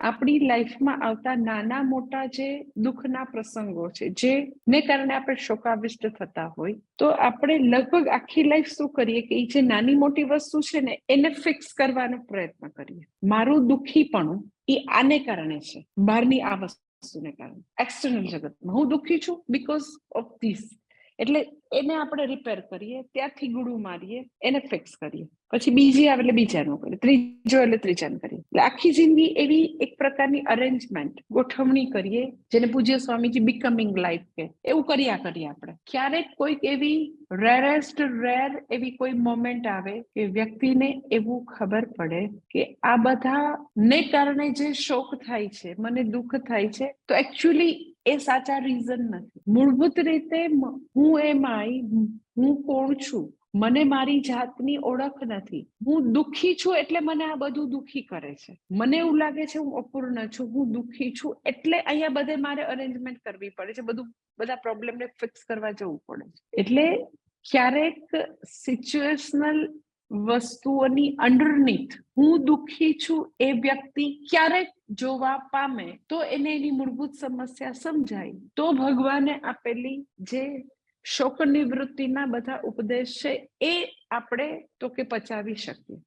આપણી લાઈફમાં આવતા નાના મોટા જે દુઃખના પ્રસંગો છે જેને કારણે આપણે શોકાવિષ્ટ થતા હોય, તો આપણે લગભગ આખી લાઈફ શું કરીએ કે એ જે નાની મોટી વસ્તુ છે ને એને ફિક્સ કરવાનો પ્રયત્ન કરીએ. મારું દુઃખીપણું એ આને કારણે છે, બહારની આ વસ્તુને કારણે, એક્સટર્નલ જગતમાં હું દુઃખી છું બીકોઝ ઓફ ધીસ, એટલે એને આપણે રિપેર કરીએ, ત્યાંથી ગુડું મારીએ, એને ફિક્સ કરીએ, પછી બીજી આવે એટલે બીજાનું કરીએ, ત્રીજો એટલે ત્રીજાનું કરીએ. એટલે આખી જિંદગી એવી એક પ્રકારની અરેન્જમેન્ટ, ગોઠવણી કરીએ, જેને પૂજ્ય સ્વામીજી બીકમિંગ લાઈફ કે એવું કર્યા કરીએ આપણે. ક્યારેક કોઈક એવી રેર એવી કોઈ મોમેન્ટ આવે કે વ્યક્તિને એવું ખબર પડે કે આ બધા ને કારણે જે શોક થાય છે, મને દુઃખ થાય છે, તો એકચ્યુઅલી એ સાચા રીઝન નથી. મૂળભૂત રીતે હું કોણ છું, મને મારી જાતની ઓળખ નથી, હું દુઃખી છું એટલે મને આ બધું દુઃખી કરે છે, મને એવું લાગે છે હું અપૂર્ણ છું, હું દુઃખી છું એટલે અહીંયા બધે મારે અરેન્જમેન્ટ કરવી પડે છે, બધા પ્રોબ્લેમને ફિક્સ કરવા જવું પડે છે. એટલે ક્યારેક સિચ્યુએશનલ વસ્તુઓની અંડરનીથ હું દુઃખી છું એ વ્યક્તિ ક્યારેક જોવા પામે તો એને એની મૂળભૂત સમસ્યા સમજાય, તો ભગવાને આપેલી જે શોક નિવૃત્તિના બધા ઉપદેશ છે એ આપણે તો કે પચાવી શકીએ.